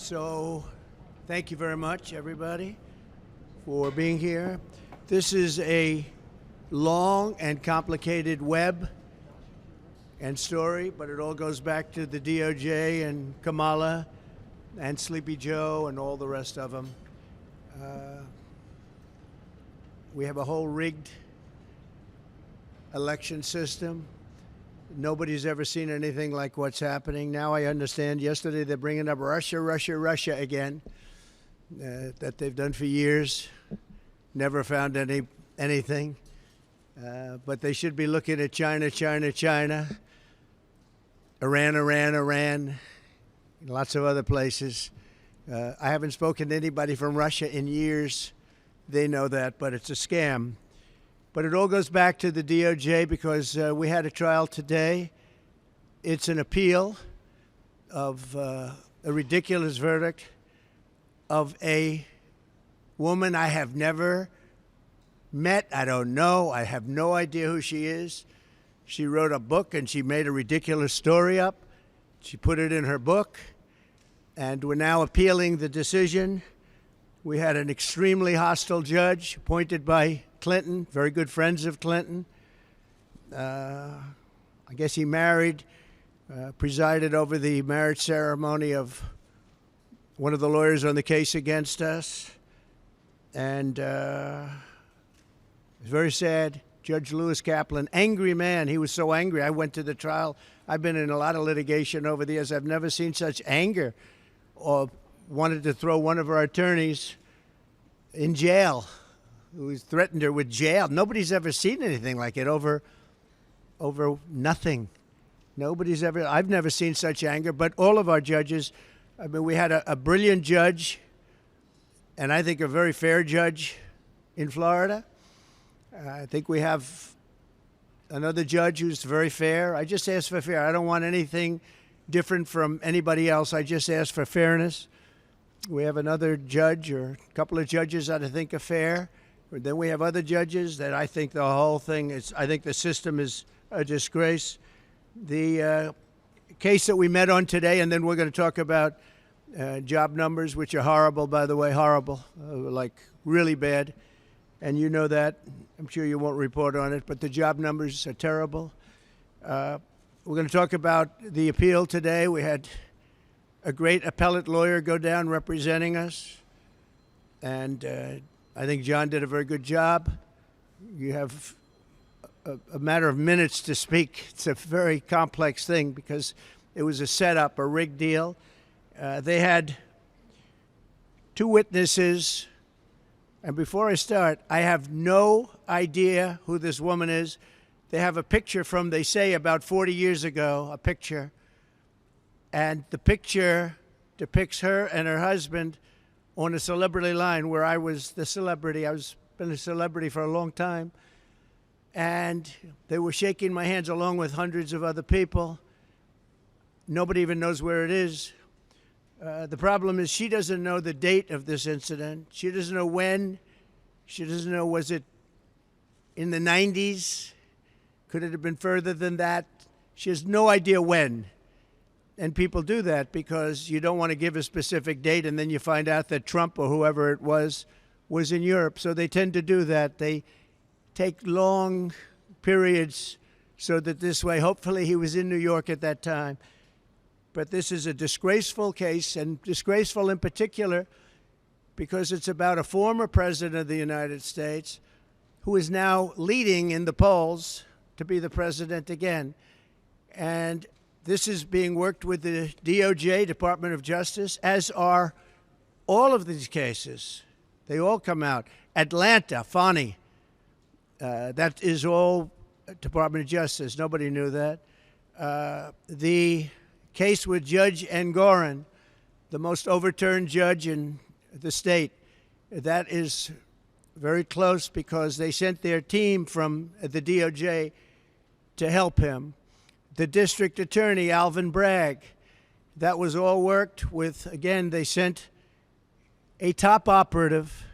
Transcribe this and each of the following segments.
So, thank you very much, everybody, for being here. This is a long and complicated web and story, but it all goes back to the DOJ and Kamala and Sleepy Joe and all the rest of them. We have a whole rigged election system. Nobody's ever seen anything like what's happening. Now I understand. Yesterday they're bringing up Russia again, that they've done for years. Never found anything. But they should be looking at China, Iran, lots of other places. I haven't spoken to anybody from Russia in years. They know that, but it's a scam. But it all goes back to the DOJ because we had a trial today. It's an appeal of a ridiculous verdict of a woman I have never met. I don't know. I have no idea who she is. She wrote a book and she made a ridiculous story up. She put it in her book, and we're now appealing the decision. We had an extremely hostile judge appointed by Clinton, very good friends of Clinton. I guess he presided over the marriage ceremony of one of the lawyers on the case against us. And it's very sad. Judge Lewis Kaplan, angry man. He was so angry. I went to the trial. I've been in a lot of litigation over the years. I've never seen such anger, or wanted to throw one of our attorneys in jail, who threatened her with jail. Nobody's ever seen anything like it over nothing. I've never seen such anger, but all of our judges, I mean, we had a brilliant judge, and I think a very fair judge in Florida. I think we have another judge who's very fair. I just ask for fair. I don't want anything different from anybody else. I just ask for fairness. We have another judge or a couple of judges that I think are fair. Then we have other judges that I think the whole thing is, I think the system is a disgrace. The case that we met on today, and then we're going to talk about job numbers, which are horrible, by the way, horrible, like really bad. And you know that. I'm sure you won't report on it, but the job numbers are terrible. We're going to talk about the appeal today. We had a great appellate lawyer go down representing us, and I think John did a very good job. You have a matter of minutes to speak. It's a very complex thing because it was a setup, a rigged deal. They had two witnesses, and before I start, I have no idea who this woman is. They have a picture from, they say, about 40 years ago, a picture. And the picture depicts her and her husband on a celebrity line where I was the celebrity. I've been a celebrity for a long time. And they were shaking my hands along with hundreds of other people. Nobody even knows where it is. The problem is she doesn't know the date of this incident. She doesn't know when. She doesn't know, was it in the 90s? Could it have been further than that? She has no idea when. And people do that because you don't want to give a specific date, and then you find out that Trump or whoever it was in Europe. So they tend to do that. They take long periods so that this way, hopefully he was in New York at that time. But this is a disgraceful case, and disgraceful in particular because it's about a former president of the United States who is now leading in the polls to be the president again. And this is being worked with the DOJ, Department of Justice, as are all of these cases. They all come out. Atlanta, Fani, that is all Department of Justice. Nobody knew that. The case with Judge Engoron, the most overturned judge in the state, that is very close because they sent their team from the DOJ to help him. The district attorney, Alvin Bragg, that was all worked with. Again, they sent a top operative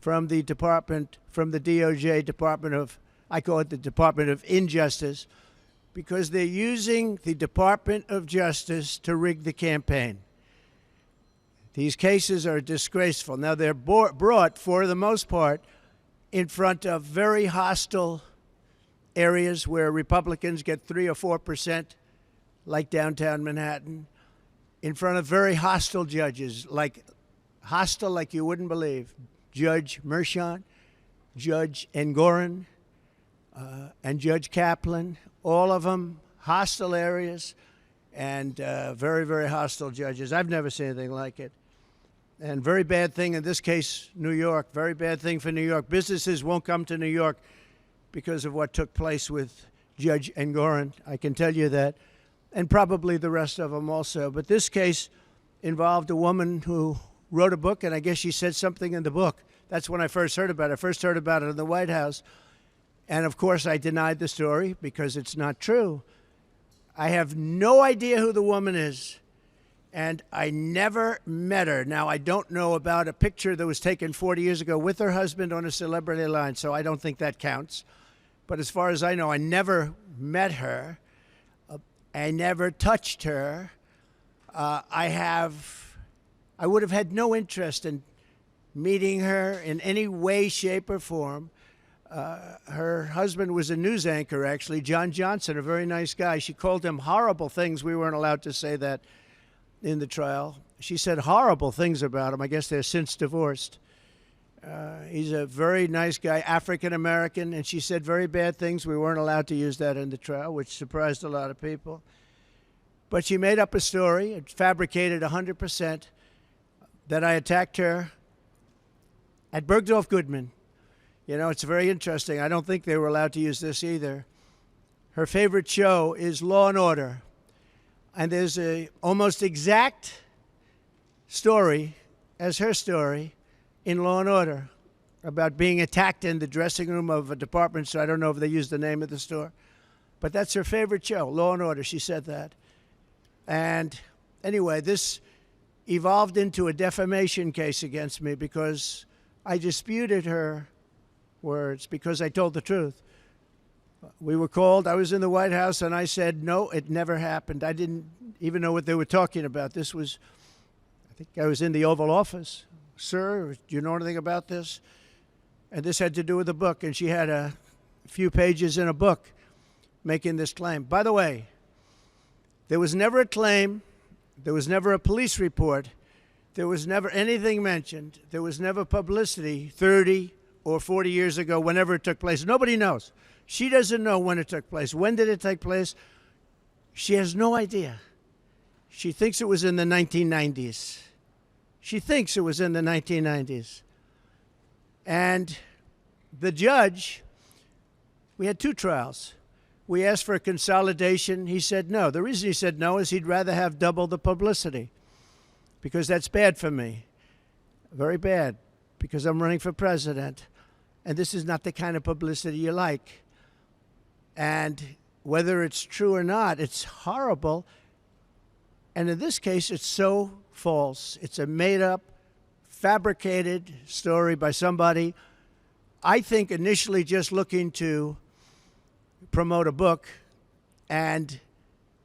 from the department, from the DOJ Department of, I call it the Department of Injustice, because they're using the Department of Justice to rig the campaign. These cases are disgraceful. Now, they're brought, for the most part, in front of very hostile areas where Republicans get 3 or 4%, like downtown Manhattan, in front of very hostile judges, like hostile like you wouldn't believe. Judge Mershon, Judge Engoron, and Judge Kaplan, all of them hostile areas and very, very hostile judges. I've never seen anything like it. And very bad thing in this case, New York, very bad thing for New York. Businesses won't come to New York because of what took place with Judge Engoron. I can tell you that. And probably the rest of them also. But this case involved a woman who wrote a book, and I guess she said something in the book. That's when I first heard about it. I first heard about it in the White House. And, of course, I denied the story because it's not true. I have no idea who the woman is, and I never met her. Now, I don't know about a picture that was taken 40 years ago with her husband on a celebrity line, so I don't think that counts. But as far as I know, I never met her. I never touched her. I would have had no interest in meeting her in any way, shape, or form. Her husband was a news anchor, actually, John Johnson, a very nice guy. She called him horrible things. We weren't allowed to say that in the trial. She said horrible things about him. I guess they're since divorced. He's a very nice guy, African-American, and she said very bad things. We weren't allowed to use that in the trial, which surprised a lot of people. But she made up a story, it fabricated 100%, that I attacked her at Bergdorf Goodman. You know, it's very interesting. I don't think they were allowed to use this either. Her favorite show is Law and Order. And there's a almost exact story as her story in Law and Order about being attacked in the dressing room of a department store. I don't know if they used the name of the store. But that's her favorite show, Law and Order. She said that. And anyway, this evolved into a defamation case against me because I disputed her words because I told the truth. We were called. I was in the White House, and I said, no, it never happened. I didn't even know what they were talking about. This was, I think I was in the Oval Office. Sir, do you know anything about this? And this had to do with the book, and she had a few pages in a book making this claim. By the way, there was never a claim. There was never a police report. There was never anything mentioned. There was never publicity 30 or 40 years ago, whenever it took place. Nobody knows. She doesn't know when it took place. When did it take place? She has no idea. She thinks it was in the 1990s. She thinks it was in the 1990s. And the judge, we had 2 trials. We asked for a consolidation. He said no. The reason he said no is he'd rather have double the publicity because that's bad for me. Very bad, because I'm running for president. And this is not the kind of publicity you like. And whether it's true or not, it's horrible. And in this case, it's so false. It's a made-up, fabricated story by somebody, I think, initially just looking to promote a book. And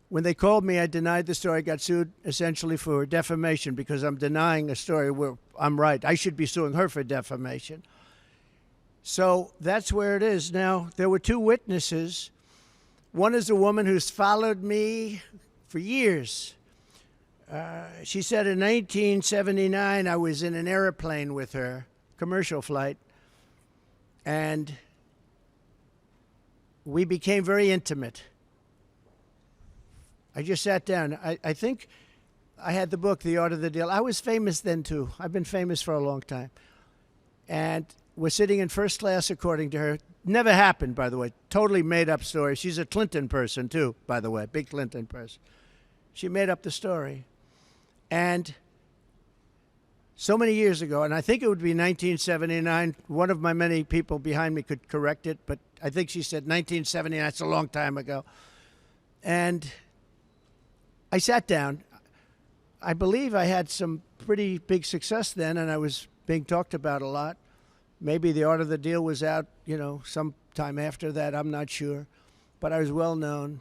when they called me, I denied the story. I got sued essentially for defamation because I'm denying a story where I'm right. I should be suing her for defamation. So that's where it is. Now, there were 2 witnesses. One is a woman who's followed me for years. She said in 1979, I was in an airplane with her, commercial flight, and we became very intimate. I just sat down. I think I had the book, The Art of the Deal. I was famous then, too. I've been famous for a long time. And we're sitting in first class, according to her. Never happened, by the way. Totally made up story. She's a Clinton person, too, by the way, big Clinton person. She made up the story. And so many years ago, and I think it would be 1979, one of my many people behind me could correct it, but I think she said 1979, that's a long time ago. And I sat down. I believe I had some pretty big success then, and I was being talked about a lot. Maybe The Art of the Deal was out, sometime after that. I'm not sure. But I was well known.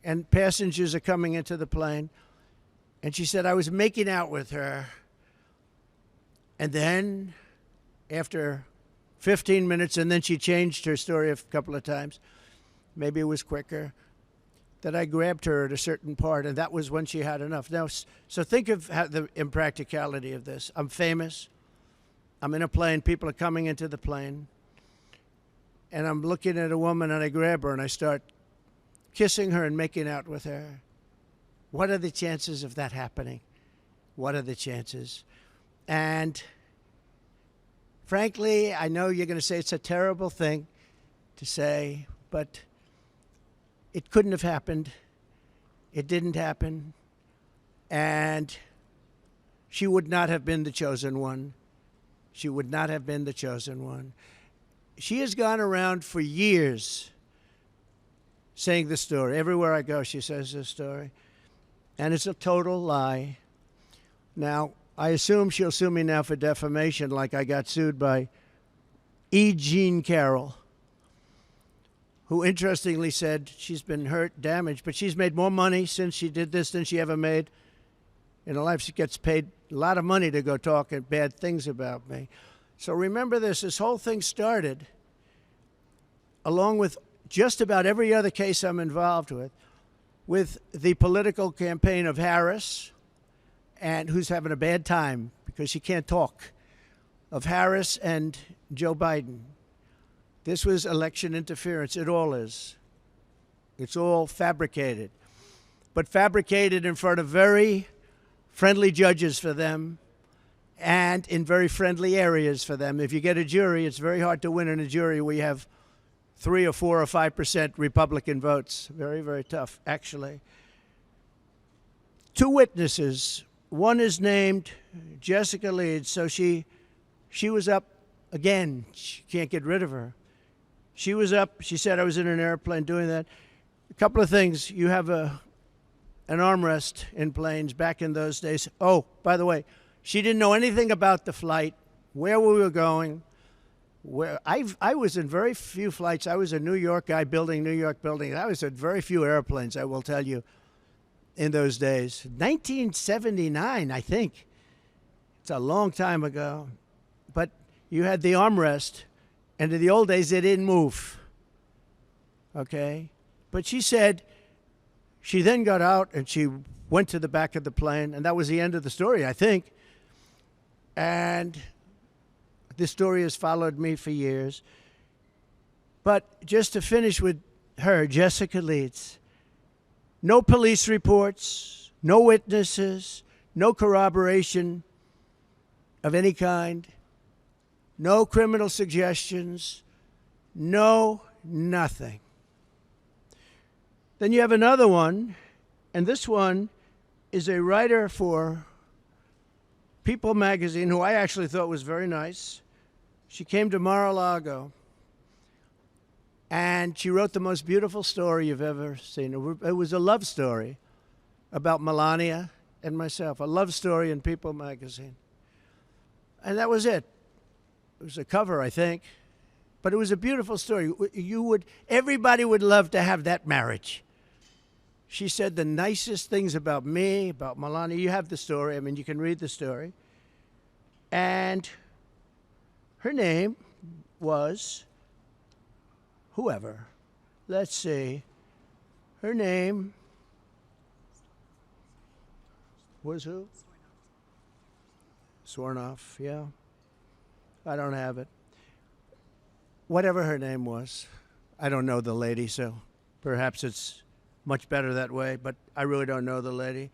And passengers are coming into the plane. And she said, I was making out with her And then after 15 minutes, and then she changed her story a couple of times, maybe it was quicker, that I grabbed her at a certain part, and that was when she had enough. Now, so think of how the impracticality of this. I'm famous. I'm in a plane. People are coming into the plane. And I'm looking at a woman, and I grab her, and I start kissing her and making out with her. What are the chances of that happening? What are the chances? And frankly, I know you're going to say it's a terrible thing to say, but it couldn't have happened. It didn't happen. And she would not have been the chosen one. She would not have been the chosen one. She has gone around for years saying this story. Everywhere I go, she says this story. And it's a total lie. Now, I assume she'll sue me now for defamation, like I got sued by E. Jean Carroll, who interestingly said she's been hurt, damaged, but she's made more money since she did this than she ever made in her life. She gets paid a lot of money to go talk bad things about me. So remember this whole thing started, along with just about every other case I'm involved with the political campaign of Harris, and who's having a bad time because she can't talk, of Harris and Joe Biden. This was election interference. It all is. It's all fabricated. But fabricated in front of very friendly judges for them and in very friendly areas for them. If you get a jury, it's very hard to win in a jury where you have 3 or 4 or 5% Republican votes. Very, very tough, actually. 2 witnesses. One is named Jessica Leeds, so she was up again. She can't get rid of her. She was up. She said I was in an airplane doing that. A couple of things. You have an armrest in planes back in those days. Oh, by the way, she didn't know anything about the flight, where we were going. I was in very few flights. I was a New York guy building New York buildings. I was at very few airplanes, I will tell you, in those days. 1979, I think. It's a long time ago. But you had the armrest, and in the old days, they didn't move. Okay? But she said she then got out, and she went to the back of the plane, and that was the end of the story, I think. And this story has followed me for years. But just to finish with her, Jessica Leeds, no police reports, no witnesses, no corroboration of any kind, no criminal suggestions, no nothing. Then you have another one, and this one is a writer for People magazine, who I actually thought was very nice. She came to Mar-a-Lago, and she wrote the most beautiful story you've ever seen. It was a love story about Melania and myself, a love story in People magazine. And that was it. It was a cover, I think, but it was a beautiful story. Everybody would love to have that marriage. She said the nicest things about me, about Melania. You have the story. I mean, you can read the story. And her name was whoever. Let's see. Her name was who? Swornoff, yeah. I don't have it. Whatever her name was. I don't know the lady, so perhaps it's much better that way, but I really don't know the lady.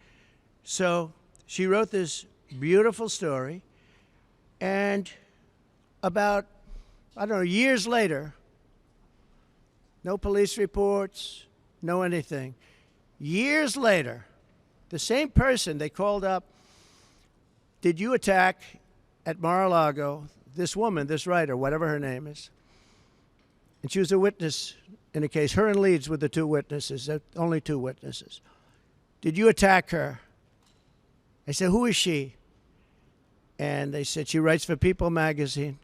So she wrote this beautiful story, and about, I don't know, years later, no police reports, no anything. Years later, the same person they called up, did you attack at Mar-a-Lago this woman, this writer, whatever her name is? And she was a witness in a case. Her and Leeds were the 2 witnesses, only 2 witnesses. Did you attack her? I said, who is she? And they said, she writes for People magazine.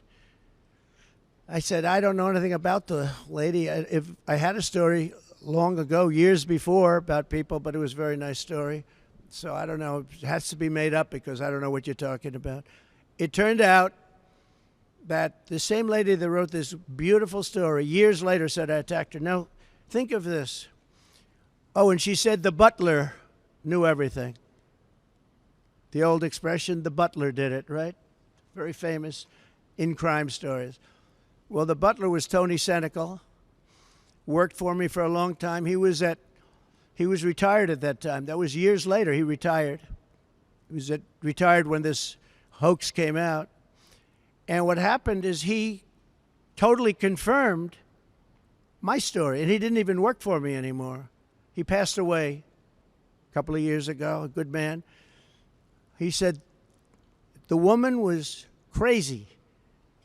I said, I don't know anything about the lady. If I had a story long ago, years before, about People, but it was a very nice story. So I don't know. It has to be made up because I don't know what you're talking about. it turned out that the same lady that wrote this beautiful story years later said I attacked her. Now, think of this. Oh, and she said the butler knew everything. The old expression, the butler did it, right? Very famous in crime stories. Well, the butler was Tony Senecal, worked for me for a long time. He was retired at that time. That was years later he retired. He was retired when this hoax came out. And what happened is he totally confirmed my story, and he didn't even work for me anymore. He passed away a couple of years ago, a good man. He said, the woman was crazy.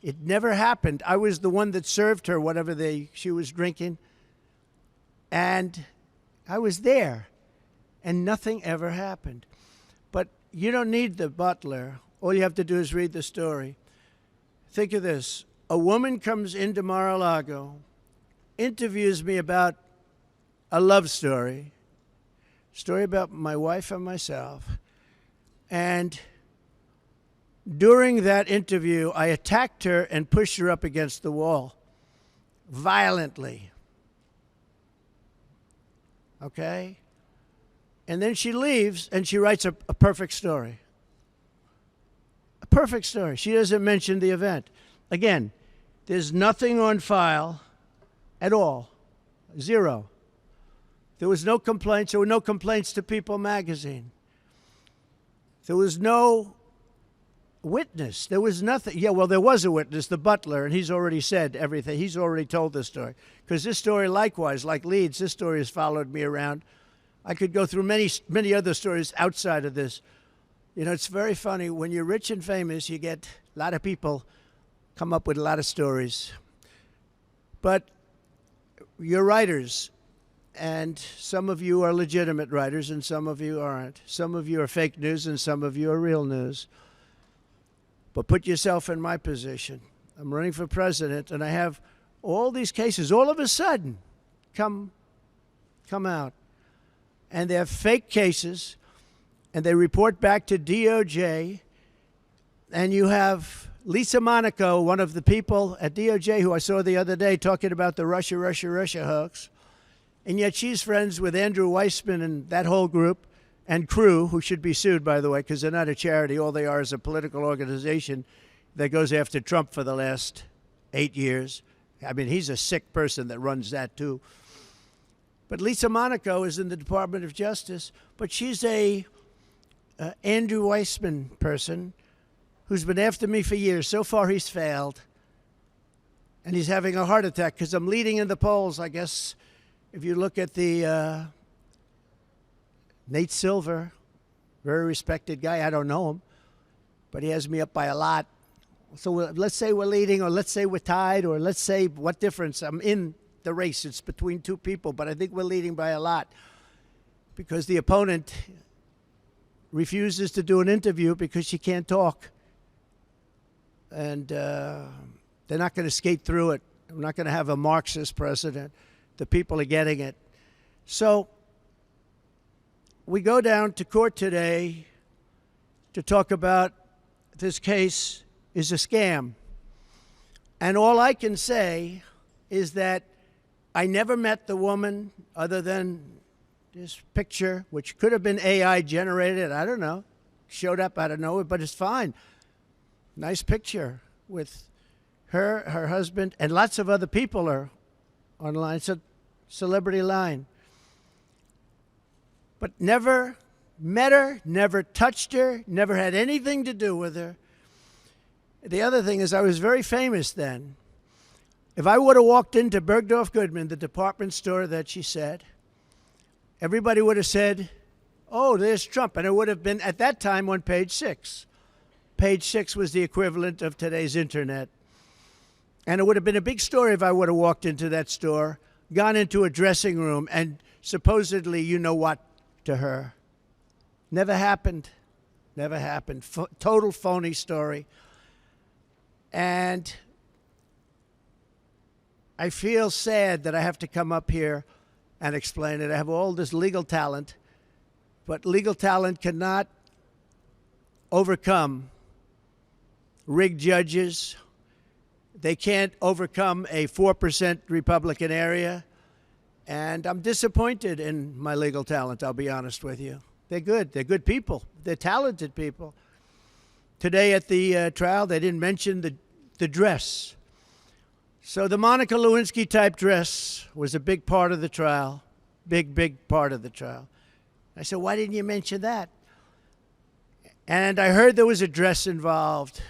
It never happened. I was the one that served her whatever she was drinking, and I was there, and nothing ever happened. But you don't need the butler. All you have to do is read the story. Think of this. A woman comes into Mar-a-Lago, interviews me about a love story about my wife and myself. And during that interview, I attacked her and pushed her up against the wall violently. Okay? And then she leaves and she writes a perfect story. A perfect story. She doesn't mention the event. Again, there's nothing on file at all. Zero. There was no complaints. There were no complaints to People magazine. There was no witness. There was nothing. Yeah, well, there was a witness, the butler, and he's already said everything. He's already told this story. Because this story, likewise, like Leeds, this story has followed me around. I could go through many other stories outside of this. You know, it's very funny. When you're rich and famous, you get a lot of people come up with a lot of stories. But you're writers, and some of you are legitimate writers, and some of you aren't. Some of you are fake news, and some of you are real news. But put yourself in my position. I'm running for president, and I have all these cases all of a sudden come out. And they're fake cases, and they report back to DOJ, and you have Lisa Monaco, one of the people at DOJ who I saw the other day talking about the Russia hoax, and yet she's friends with Andrew Weissman and that whole group and crew, who should be sued, by the way, because they're not a charity. All they are is a political organization that goes after Trump for the last 8 years. I mean, he's a sick person that runs that, too. But Lisa Monaco is in the Department of Justice, but she's a Andrew Weissman person who's been after me for years. So far, he's failed. And he's having a heart attack because I'm leading in the polls. I guess if you look at the Nate Silver, very respected guy. I don't know him, but he has me up by a lot. So let's say we're leading, or let's say we're tied, or let's say what difference. I'm in the race. It's between two people, but I think we're leading by a lot because the opponent refuses to do an interview because she can't talk. And they're not going to skate through it. We're not going to have a Marxist president. The people are getting it. So we go down to court today to talk about this case is a scam. And all I can say is that I never met the woman other than this picture, which could have been AI generated. I don't know. Showed up out of nowhere, but it's fine. Nice picture with her husband, and lots of other people are online. It's a celebrity line. But never met her, never touched her, never had anything to do with her. The other thing is I was very famous then. If I would have walked into Bergdorf Goodman, the department store that she said, everybody would have said, oh, there's Trump. And it would have been, at that time, on page 6. Page 6 was the equivalent of today's internet. And it would have been a big story if I would have walked into that store, gone into a dressing room, and supposedly you know what to her. Never happened. Never happened. Total phony story. And I feel sad that I have to come up here and explain it. I have all this legal talent, but legal talent cannot overcome rigged judges. They can't overcome a 4% Republican area. And I'm disappointed in my legal talent, I'll be honest with you. They're good. They're good people. They're talented people. Today at the trial, they didn't mention the dress. So the Monica Lewinsky type dress was a big part of the trial. Big part of the trial. I said, why didn't you mention that? And I heard there was a dress involved.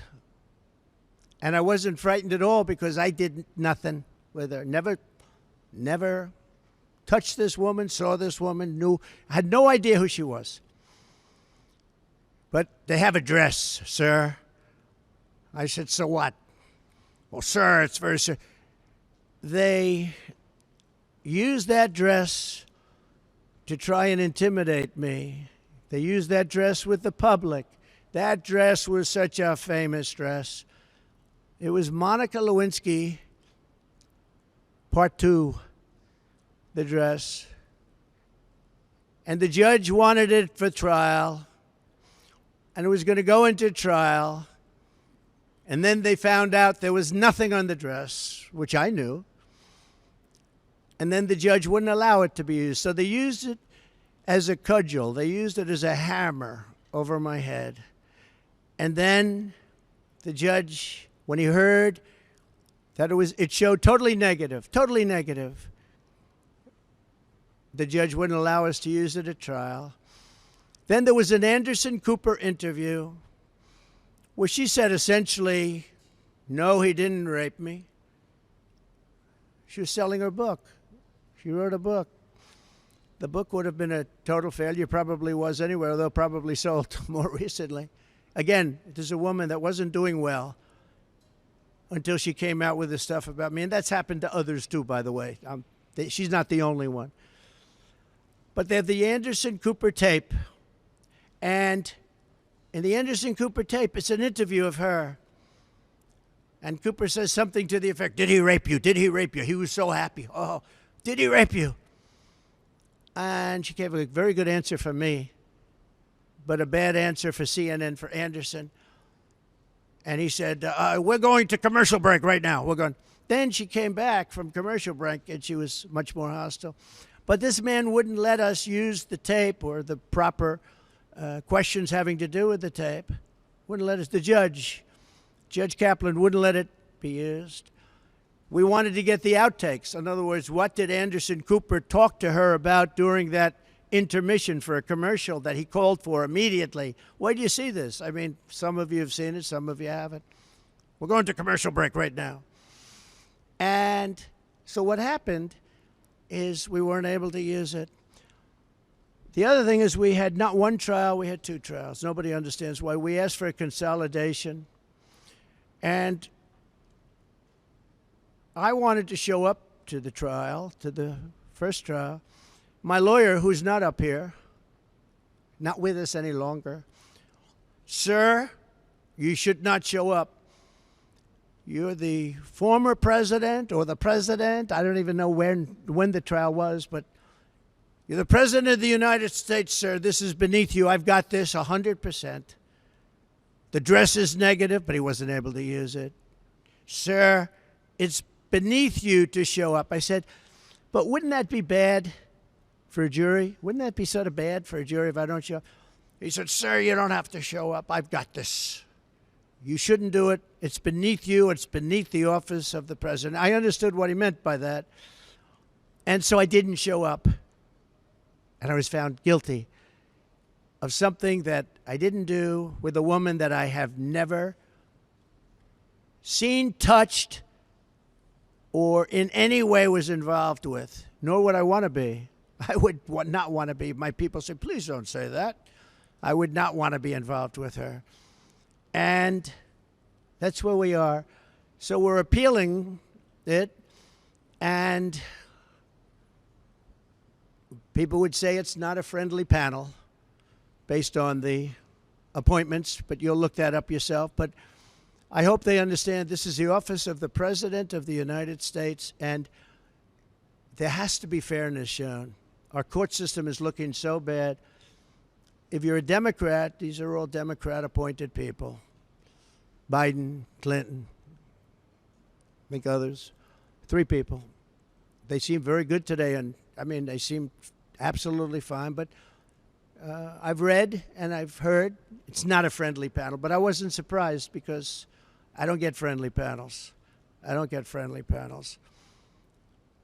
And I wasn't frightened at all because I did nothing with her. Never touched this woman, saw this woman, had no idea who she was. But they have a dress, sir. I said, so what? Well, sir, it's very sir. They used that dress to try and intimidate me. They used that dress with the public. That dress was such a famous dress. It was Monica Lewinsky, part 2, the dress. And the judge wanted it for trial. And it was going to go into trial. And then they found out there was nothing on the dress, which I knew. And then the judge wouldn't allow it to be used. So they used it as a cudgel. They used it as a hammer over my head. And then the judge, when he heard that it showed totally negative, the judge wouldn't allow us to use it at trial. Then there was an Anderson Cooper interview where she said essentially, no, he didn't rape me. She was selling her book. She wrote a book. The book would have been a total failure, probably was anyway, although probably sold more recently. Again, this is a woman that wasn't doing well until she came out with this stuff about me. And that's happened to others too, by the way. She's not the only one. But they have the Anderson Cooper tape. And in the Anderson Cooper tape, it's an interview of her. And Cooper says something to the effect, did he rape you? Did he rape you? He was so happy. Oh, did he rape you? And she gave a very good answer for me, but a bad answer for CNN, for Anderson. And he said, we're going to commercial break right now. We're going. Then she came back from commercial break, and she was much more hostile. But this man wouldn't let us use the tape or the proper questions having to do with the tape. Wouldn't let us. The Judge Kaplan, wouldn't let it be used. We wanted to get the outtakes. In other words, what did Anderson Cooper talk to her about during that intermission for a commercial that he called for immediately? Where do you see this? I mean, some of you have seen it, some of you haven't. We're going to commercial break right now. And so what happened is we weren't able to use it. The other thing is we had not one trial, we had 2 trials. Nobody understands why. We asked for a consolidation. And I wanted to show up to the trial, to the first trial. My lawyer, who's not up here, not with us any longer, sir, you should not show up. You're the former president or the president. I don't even know when the trial was, but you're the president of the United States, sir. This is beneath you. I've got this 100%. The dress is negative, but he wasn't able to use it. Sir, it's beneath you to show up. I said, but wouldn't that be bad for a jury? Wouldn't that be sort of bad for a jury if I don't show up? He said, sir, you don't have to show up. I've got this. You shouldn't do it. It's beneath you. It's beneath the office of the president. I understood what he meant by that. And so I didn't show up. And I was found guilty of something that I didn't do with a woman that I have never seen, touched, or in any way was involved with, nor would I want to be. I would not want to be. My people say, please don't say that. I would not want to be involved with her. And that's where we are. So we're appealing it, and people would say it's not a friendly panel based on the appointments, but you'll look that up yourself. But I hope they understand this is the office of the President of the United States, and there has to be fairness shown. Our court system is looking so bad. If you're a Democrat, these are all Democrat-appointed people. Biden, Clinton, I think others, 3 people. They seem very good today, and I mean, they seem absolutely fine, but I've read and I've heard it's not a friendly panel, but I wasn't surprised because I don't get friendly panels. I don't get friendly panels.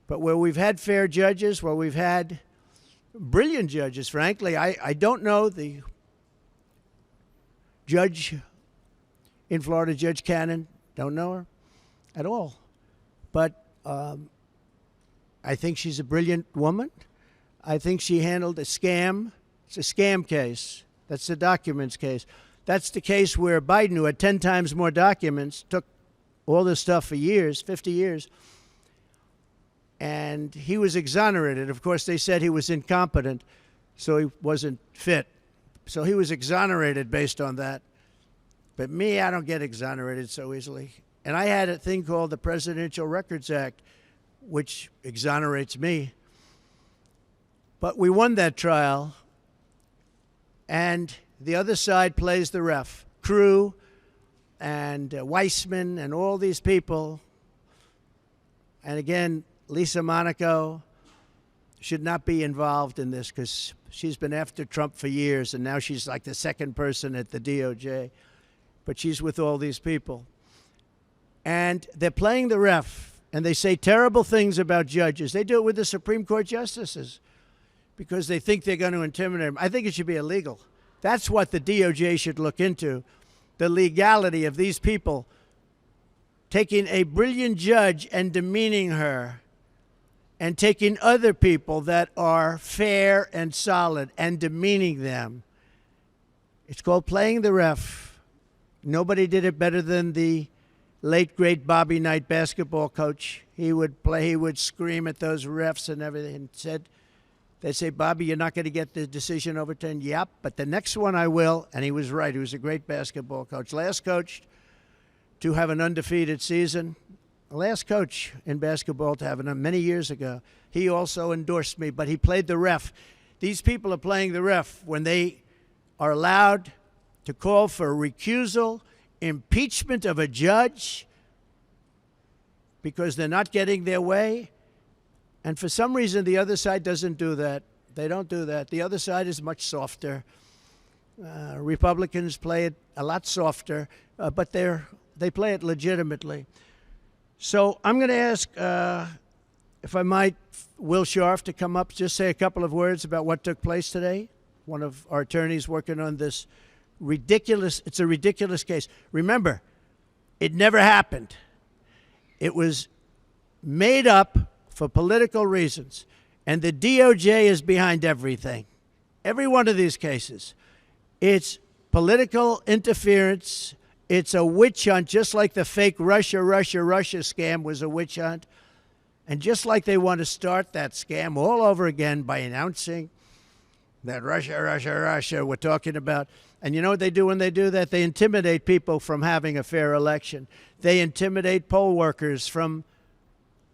But where we've had fair judges, where we've had brilliant judges, frankly, I don't know the judge in Florida, Judge Cannon, don't know her at all. But I think she's a brilliant woman. I think she handled a scam. It's a scam case. That's the documents case. That's the case where Biden, who had 10 times more documents, took all this stuff for years, 50 years, and he was exonerated. Of course, they said he was incompetent, so he wasn't fit. So he was exonerated based on that. But me, I don't get exonerated so easily. And I had a thing called the Presidential Records Act, which exonerates me. But we won that trial, and the other side plays the ref. Crew and Weissman and all these people. And again, Lisa Monaco should not be involved in this because she's been after Trump for years, and now she's like the second person at the DOJ. But she's with all these people. And they're playing the ref, and they say terrible things about judges. They do it with the Supreme Court justices because they think they're going to intimidate them. I think it should be illegal. That's what the DOJ should look into, the legality of these people taking a brilliant judge and demeaning her, and taking other people that are fair and solid and demeaning them. It's called playing the ref. Nobody did it better than the late, great Bobby Knight basketball coach. He would scream at those refs and everything and they'd say, Bobby, you're not going to get the decision overturned. Yep, but the next one I will. And he was right. He was a great basketball coach. Last coach to have an undefeated season. Last coach in basketball to have it many years ago. He also endorsed me, but he played the ref. These people are playing the ref when they are allowed to call for recusal, impeachment of a judge because they're not getting their way. And for some reason, the other side doesn't do that. They don't do that. The other side is much softer. Republicans play it a lot softer, but they play it legitimately. So I'm going to ask, if I might, Will Scharf to come up, just say a couple of words about what took place today. One of our attorneys working on this it's a ridiculous case. Remember, it never happened. It was made up for political reasons. And the DOJ is behind everything. Every one of these cases. It's political interference. It's a witch hunt, just like the fake Russia scam was a witch hunt. And just like they want to start that scam all over again by announcing that Russia we're talking about. And you know what they do when they do that? They intimidate people from having a fair election. They intimidate poll workers from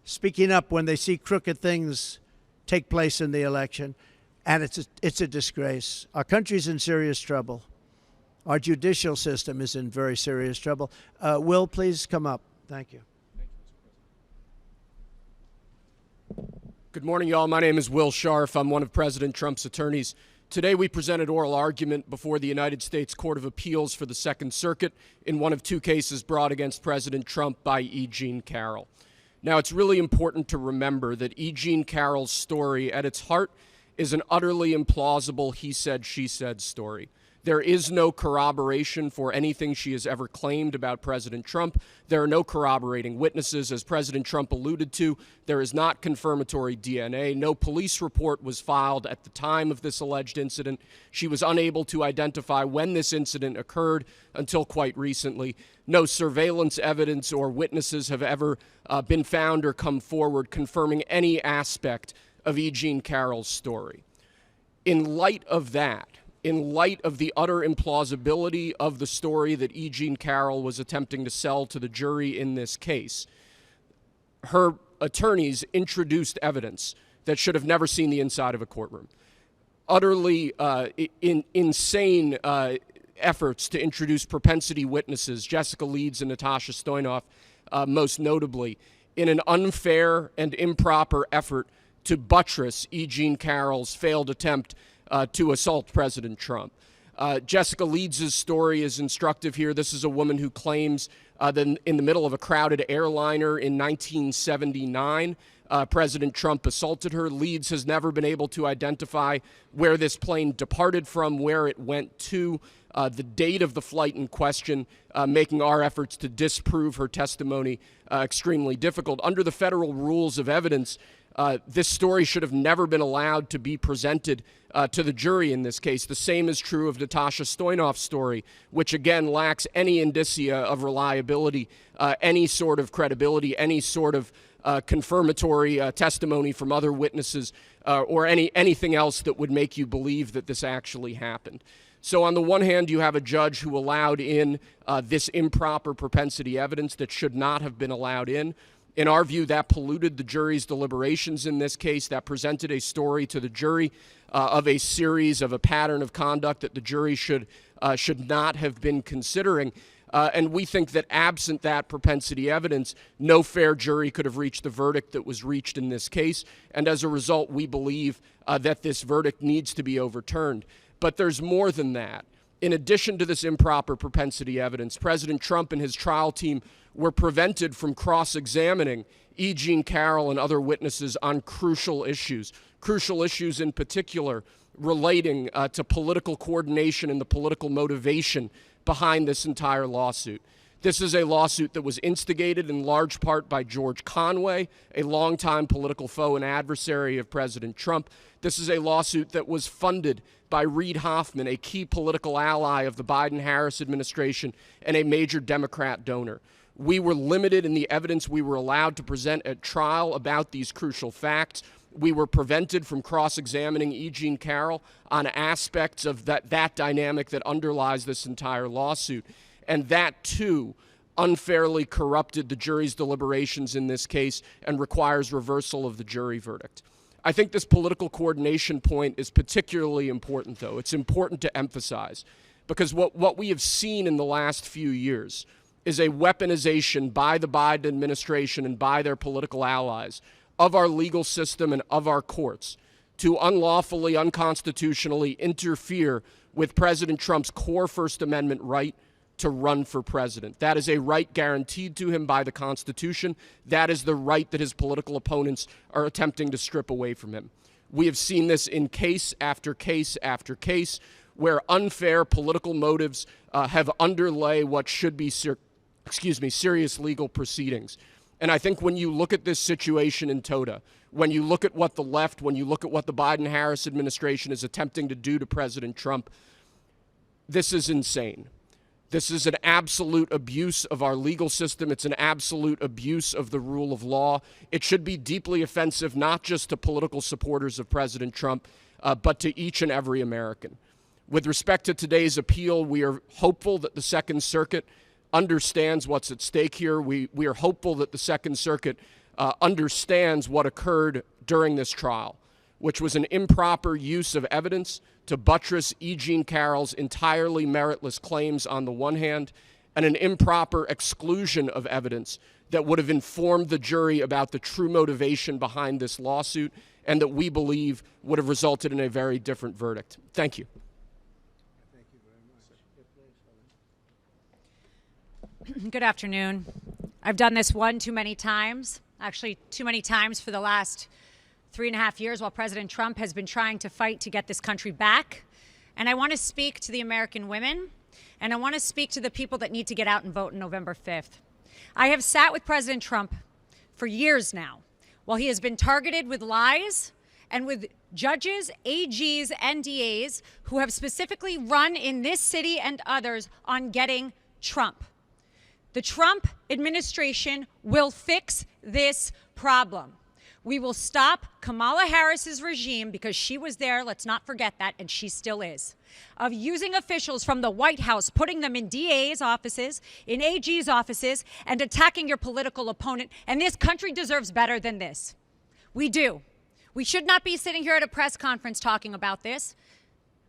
speaking up when they see crooked things take place in the election. And it's a disgrace. Our country's in serious trouble. Our judicial system is in very serious trouble. Will, please come up. Thank you. Good morning, y'all. My name is Will Scharf. I'm one of President Trump's attorneys. Today, we presented oral argument before the United States Court of Appeals for the Second Circuit in one of 2 cases brought against President Trump by E. Jean Carroll. Now, it's really important to remember that E. Jean Carroll's story at its heart is an utterly implausible he said, she said story. There is no corroboration for anything she has ever claimed about President Trump. There are no corroborating witnesses. As President Trump alluded to, there is not confirmatory DNA. No police report was filed at the time of this alleged incident. She was unable to identify when this incident occurred until quite recently. No surveillance evidence or witnesses have ever been found or come forward confirming any aspect of E. Jean Carroll's story. In light of that, in light of the utter implausibility of the story that E. Jean Carroll was attempting to sell to the jury in this case, her attorneys introduced evidence that should have never seen the inside of a courtroom. Utterly insane efforts to introduce propensity witnesses, Jessica Leeds and Natasha Stoynoff, most notably, in an unfair and improper effort to buttress E. Jean Carroll's failed attempt to assault President Trump. Jessica Leeds' story is instructive here. This is a woman who claims that in the middle of a crowded airliner in 1979, President Trump assaulted her. Leeds has never been able to identify where this plane departed from, where it went to, the date of the flight in question, making our efforts to disprove her testimony extremely difficult. Under the federal rules of evidence, this story should have never been allowed to be presented to the jury in this case. The same is true of Natasha Stoynoff's story, which again lacks any indicia of reliability, any sort of credibility, any sort of confirmatory testimony from other witnesses, or anything else that would make you believe that this actually happened. So on the one hand, you have a judge who allowed in this improper propensity evidence that should not have been allowed in. In our view, that polluted the jury's deliberations in this case. That presented a story to the jury of a series of a pattern of conduct that the jury should not have been considering. And we think that absent that propensity evidence, no fair jury could have reached the verdict that was reached in this case. And as a result, we believe that this verdict needs to be overturned. But there's more than that. In addition to this improper propensity evidence, President Trump and his trial team were prevented from cross-examining E. Jean Carroll and other witnesses on crucial issues in particular relating to political coordination and the political motivation behind this entire lawsuit. This is a lawsuit that was instigated in large part by George Conway, a longtime political foe and adversary of President Trump. This is a lawsuit that was funded by Reid Hoffman, a key political ally of the Biden-Harris administration and a major Democrat donor. We were limited in the evidence we were allowed to present at trial about these crucial facts. We were prevented from cross-examining E. Jean Carroll on aspects of that dynamic that underlies this entire lawsuit. And that, too, unfairly corrupted the jury's deliberations in this case and requires reversal of the jury verdict. I think this political coordination point is particularly important, though. It's important to emphasize because what we have seen in the last few years is a weaponization by the Biden administration and by their political allies of our legal system and of our courts to unlawfully, unconstitutionally interfere with President Trump's core First Amendment right to run for president. That is a right guaranteed to him by the Constitution. That is the right that his political opponents are attempting to strip away from him. We have seen this in case after case after case where unfair political motives have underlay what should be serious legal proceedings. And I think when you look at this situation in toto, when you look at what the left, when you look at what the Biden-Harris administration is attempting to do to President Trump, this is insane. This is an absolute abuse of our legal system. It's an absolute abuse of the rule of law. It should be deeply offensive, not just to political supporters of President Trump, but to each and every American. With respect to today's appeal, we are hopeful that the Second Circuit understands what's at stake here. We are hopeful that the Second Circuit understands what occurred during this trial, which was an improper use of evidence to buttress E. Jean Carroll's entirely meritless claims on the one hand, and an improper exclusion of evidence that would have informed the jury about the true motivation behind this lawsuit and that we believe would have resulted in a very different verdict. Thank you. Thank you very much. Good afternoon. I've done this one too many times, actually too many times for the last 3.5 years while President Trump has been trying to fight to get this country back. And I want to speak to the American women, and I want to speak to the people that need to get out and vote on November 5th. I have sat with President Trump for years now while he has been targeted with lies and with judges, AGs, and DAs who have specifically run in this city and others on getting Trump. The Trump administration will fix this problem. We will stop Kamala Harris's regime, because she was there, let's not forget that, and she still is, of using officials from the White House, putting them in DA's offices, in AG's offices, and attacking your political opponent. And this country deserves better than this. We do. We should not be sitting here at a press conference talking about this.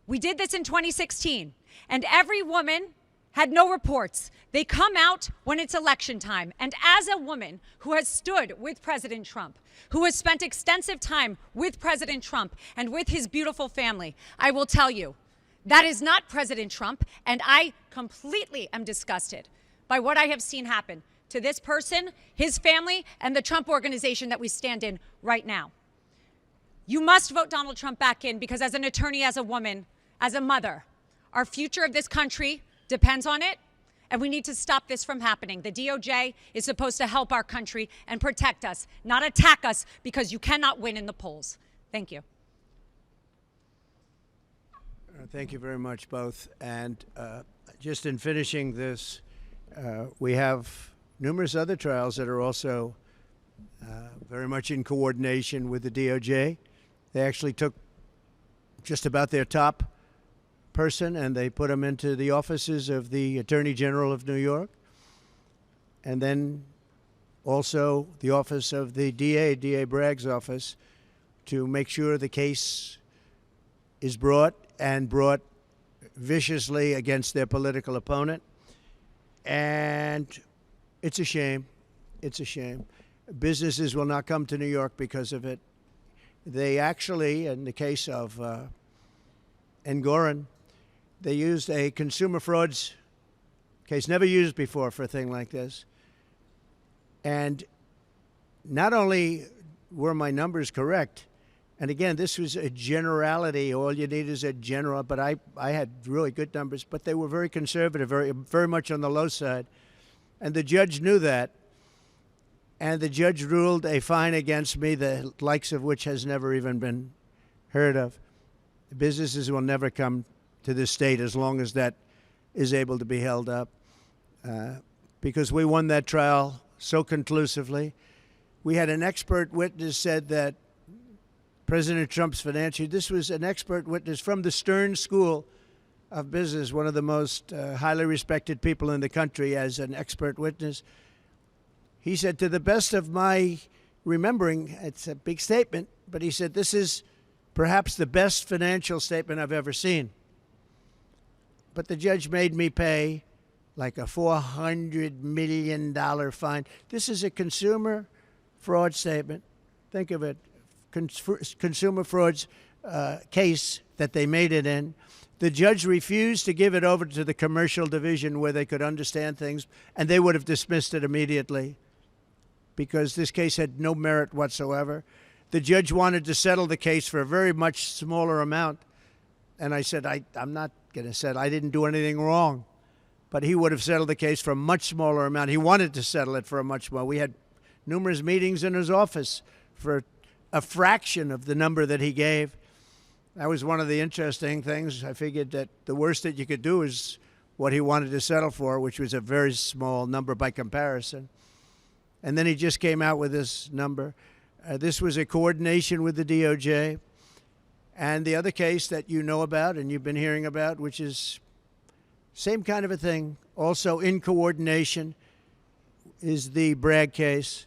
We did this in 2016. And every woman had no reports. They come out when it's election time. And as a woman who has stood with President Trump, who has spent extensive time with President Trump and with his beautiful family, I will tell you, that is not President Trump, and I completely am disgusted by what I have seen happen to this person, his family, and the Trump organization that we stand in right now. You must vote Donald Trump back in, because as an attorney, as a woman, as a mother, our future of this country depends on it, and we need to stop this from happening. The DOJ is supposed to help our country and protect us, not attack us, because you cannot win in the polls. Thank you. Thank you very much, both. And just in finishing this, we have numerous other trials that are also very much in coordination with the DOJ. They actually took just about their top person and they put him into the offices of the Attorney General of New York, and then also the office of the DA Bragg's office, to make sure the case is brought viciously against their political opponent. And it's a shame. It's a shame. Businesses will not come to New York because of it. They actually, in the case of Engoron, they used a consumer frauds case, never used before for a thing like this. And not only were my numbers correct, and again, this was a generality. All you need is a general, but I had really good numbers, but they were very conservative, very much on the low side. And the judge knew that. And the judge ruled a fine against me, the likes of which has never even been heard of. Businesses will never come to this state as long as that is able to be held up, because we won that trial so conclusively. We had an expert witness said that President Trump's financial, this was an expert witness from the Stern School of Business, one of the most highly respected people in the country, as an expert witness. He said, to the best of my remembering, it's a big statement, but he said, this is perhaps the best financial statement I've ever seen. But the judge made me pay like a $400 million fine. This is a consumer fraud statement. Think of it, consumer frauds case that they made it in. The judge refused to give it over to the commercial division where they could understand things, and they would have dismissed it immediately because this case had no merit whatsoever. The judge wanted to settle the case for a very much smaller amount. And I said, I'm not going to settle. I didn't do anything wrong. But he would have settled the case for a much smaller amount. He wanted to settle it for a much more. We had numerous meetings in his office for a fraction of the number that he gave. That was one of the interesting things. I figured that the worst that you could do is what he wanted to settle for, which was a very small number by comparison. And then he just came out with this number. This was a coordination with the DOJ. And the other case that you know about and you've been hearing about, which is same kind of a thing, also in coordination, is the Bragg case.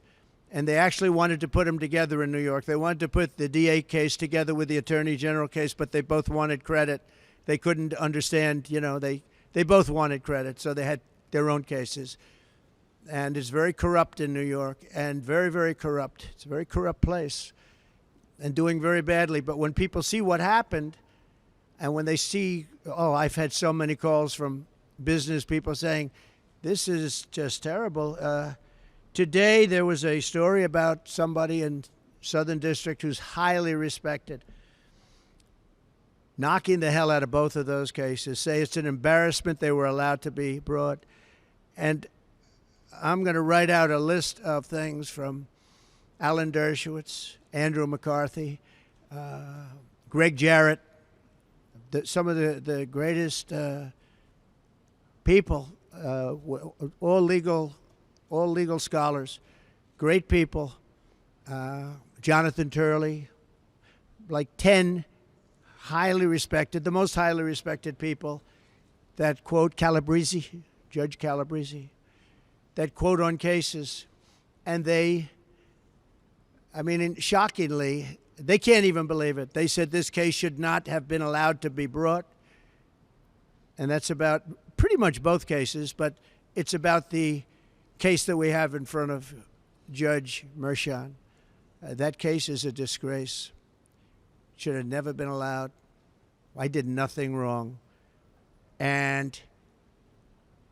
And they actually wanted to put them together in New York. They wanted to put the DA case together with the Attorney General case, but they both wanted credit. They couldn't understand, they both wanted credit, so they had their own cases. And it's very corrupt in New York, and very, very corrupt. It's a very corrupt place and doing very badly. But when people see what happened, and when they see, I've had so many calls from business people saying, this is just terrible. Today, there was a story about somebody in Southern District who's highly respected, knocking the hell out of both of those cases, say it's an embarrassment they were allowed to be brought. And I'm going to write out a list of things from Alan Dershowitz, Andrew McCarthy, Greg Jarrett, some of the greatest people, all legal scholars, great people, Jonathan Turley, like 10 highly respected, the most highly respected people that quote Calabrese, Judge Calabrese, that quote on cases, and they, shockingly, they can't even believe it. They said this case should not have been allowed to be brought. and that's about pretty much both cases, but it's about the case that we have in front of Judge Merchan. That case is a disgrace. Should have never been allowed. I did nothing wrong. And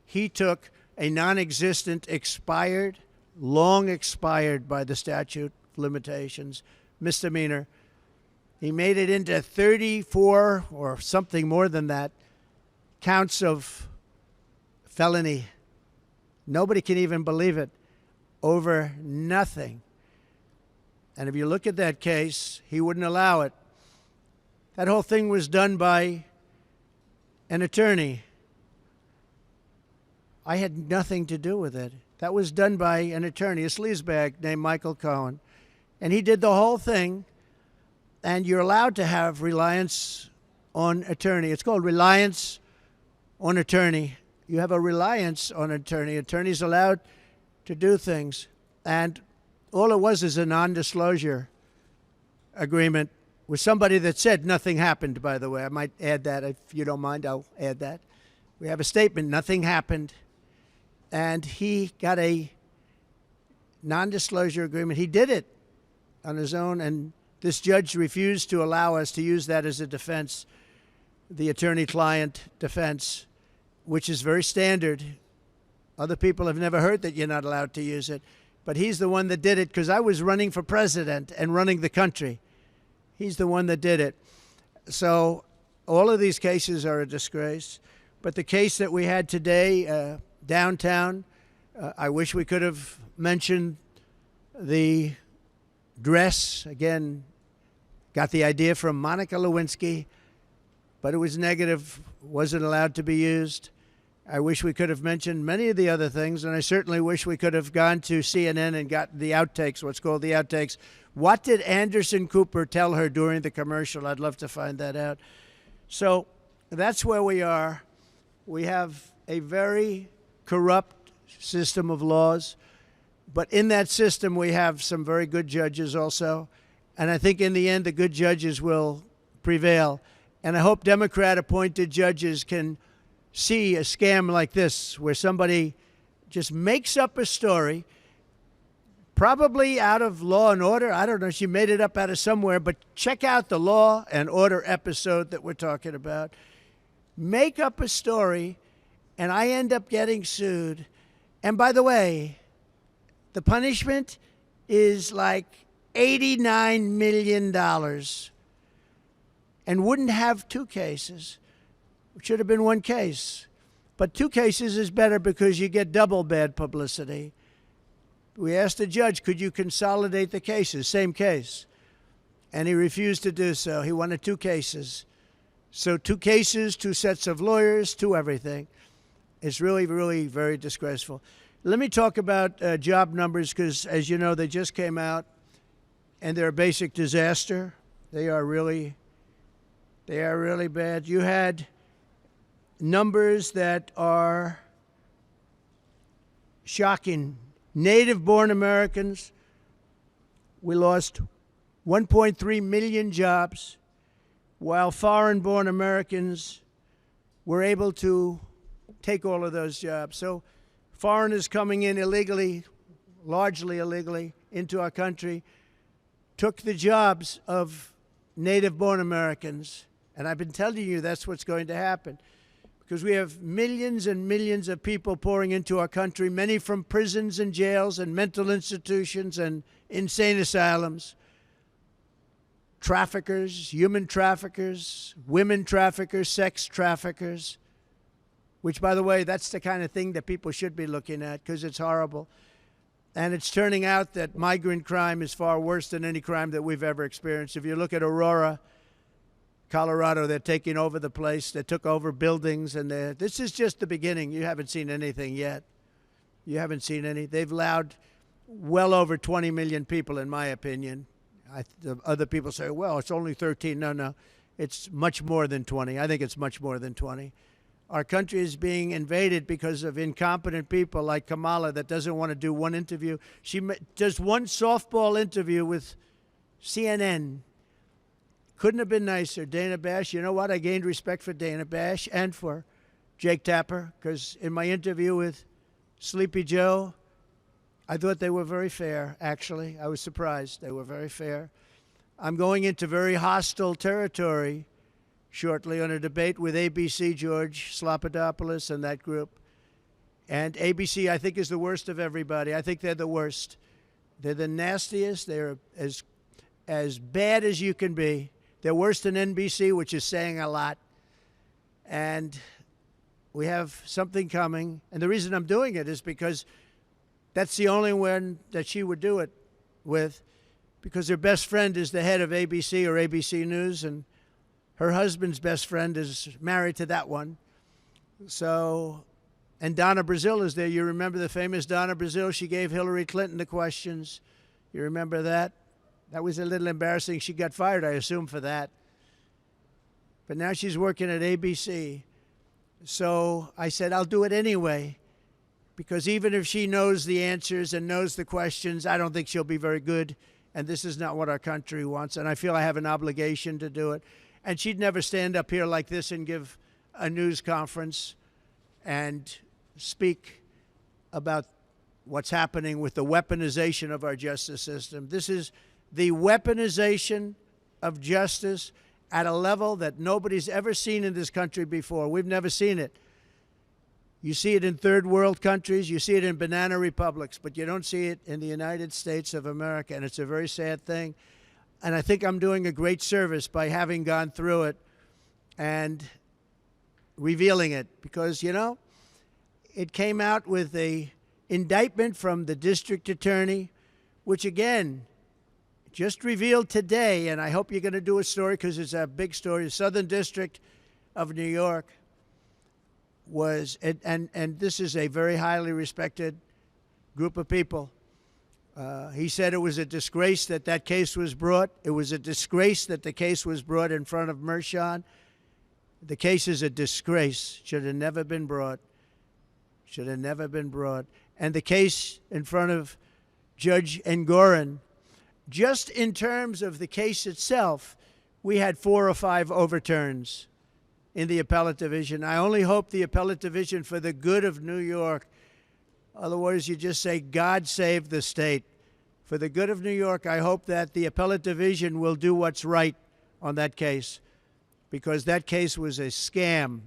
he took a non-existent, expired, long expired by the statute of limitations, misdemeanor. He made it into 34 or something more than that counts of felony. Nobody can even believe it. Over nothing. And if you look at that case, he wouldn't allow it. That whole thing was done by an attorney. I had nothing to do with it. That was done by an attorney, a sleazebag named Michael Cohen. And he did the whole thing. And you're allowed to have reliance on attorney. It's called reliance on attorney. You have a reliance on attorney. Attorney's allowed to do things. And all it was is a non-disclosure agreement with somebody that said nothing happened, by the way. I might add that. If you don't mind, I'll add that. We have a statement, nothing happened. And he got a non-disclosure agreement. He did it on his own, and this judge refused to allow us to use that as a defense, the attorney-client defense, which is very standard. Other people have never heard that you're not allowed to use it. But he's the one that did it because I was running for president and running the country. He's the one that did it. So all of these cases are a disgrace. But the case that we had today downtown, I wish we could have mentioned the dress. Again, got the idea from Monica Lewinsky, but it was negative, wasn't allowed to be used. I wish we could have mentioned many of the other things, and I certainly wish we could have gone to CNN and got the outtakes, what's called the outtakes. What did Anderson Cooper tell her during the commercial? I'd love to find that out. So that's where we are. We have a very corrupt system of laws, but in that system we have some very good judges also, and I think in the end the good judges will prevail. And I hope Democrat-appointed judges can see a scam like this where somebody just makes up a story, probably out of Law and Order. I don't know, she made it up out of somewhere, but check out the Law and Order episode that we're talking about. Make up a story, and I end up getting sued. And by the way, the punishment is like $89 million and wouldn't have two cases. It should have been one case. But two cases is better because you get double bad publicity. We asked the judge, could you consolidate the cases, same case? And he refused to do so. He wanted two cases. So two cases, two sets of lawyers, two everything. It's really, really very disgraceful. Let me talk about job numbers because, as you know, they just came out, and they're a basic disaster. They are really bad. You had numbers that are shocking. Native-born Americans, we lost 1.3 million jobs, while foreign-born Americans were able to take all of those jobs. So foreigners coming in illegally, largely illegally, into our country, took the jobs of native-born Americans. And I've been telling you that's what's going to happen. Because we have millions and millions of people pouring into our country, many from prisons and jails and mental institutions and insane asylums. Traffickers, human traffickers, women traffickers, sex traffickers, which, by the way, that's the kind of thing that people should be looking at because it's horrible. And it's turning out that migrant crime is far worse than any crime that we've ever experienced. If you look at Aurora, Colorado, they're taking over the place. They took over buildings, and this is just the beginning. You haven't seen anything yet. You haven't seen any. They've allowed well over 20 million people, in my opinion. Other people say, well, it's only 13. No, it's much more than 20. I think it's much more than 20. Our country is being invaded because of incompetent people like Kamala that doesn't want to do one interview. She does one softball interview with CNN. Couldn't have been nicer. Dana Bash, you know what? I gained respect for Dana Bash and for Jake Tapper, because in my interview with Sleepy Joe, I thought they were very fair, actually. I was surprised. They were very fair. I'm going into very hostile territory shortly on a debate with ABC, George Slopadopoulos and that group. And ABC, I think, is the worst of everybody. I think they're the worst. They're the nastiest. They're as bad as you can be. They're worse than NBC, which is saying a lot. And we have something coming. And the reason I'm doing it is because that's the only one that she would do it with, because her best friend is the head of ABC or ABC News, and her husband's best friend is married to that one. So, and Donna Brazile is there. You remember the famous Donna Brazile? She gave Hillary Clinton the questions. You remember that? That was a little embarrassing. She got fired, I assume, for that. But now she's working at ABC. So I said, I'll do it anyway, because even if she knows the answers and knows the questions, I don't think she'll be very good. And this is not what our country wants. And I feel I have an obligation to do it. And she'd never stand up here like this and give a news conference and speak about what's happening with the weaponization of our justice system. This is the weaponization of justice at a level that nobody's ever seen in this country before. We've never seen it. You see it in third world countries, you see it in banana republics, but you don't see it in the United States of America, and it's a very sad thing. And I think I'm doing a great service by having gone through it and revealing it, because, you know, it came out with an indictment from the district attorney, which, again, just revealed today, and I hope you're going to do a story because it's a big story. The Southern District of New York was, and this is a very highly respected group of people. He said it was a disgrace that that case was brought. It was a disgrace that the case was brought in front of Mershon. The case is a disgrace. Should have never been brought. Should have never been brought. And the case in front of Judge Engoron, just in terms of the case itself, we had 4 or 5 overturns in the appellate division. I only hope the appellate division, for the good of New York, otherwise you just say, God save the state. For the good of New York, I hope that the appellate division will do what's right on that case, because that case was a scam.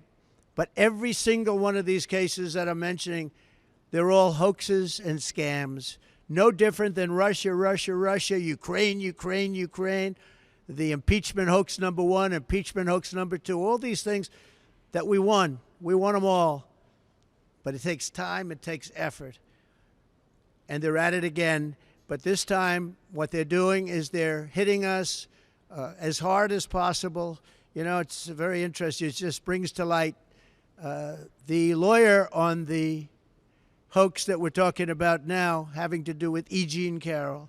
But every single one of these cases that I'm mentioning, they're all hoaxes and scams. No different than Russia, Russia, Russia, Ukraine, Ukraine, Ukraine, the impeachment hoax number 1, impeachment hoax number 2, all these things that we won. We won them all. But it takes time, it takes effort. And they're at it again. But this time, what they're doing is they're hitting us as hard as possible. You know, it's very interesting. It just brings to light the lawyer on the hoax that we're talking about now, having to do with E. Jean Carroll.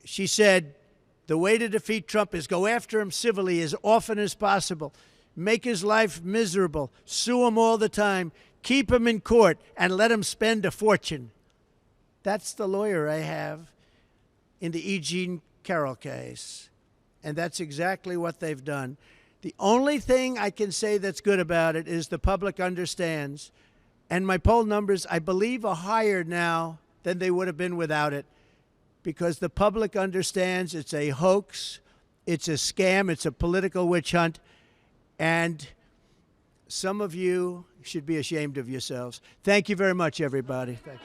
She said, the way to defeat Trump is go after him civilly as often as possible, make his life miserable, sue him all the time, keep him in court, and let him spend a fortune. That's the lawyer I have in the E. Jean Carroll case. And that's exactly what they've done. The only thing I can say that's good about it is the public understands. And my poll numbers, I believe, are higher now than they would have been without it, because the public understands it's a hoax, it's a scam, it's a political witch hunt, and some of you should be ashamed of yourselves. Thank you very much, everybody. Thank you.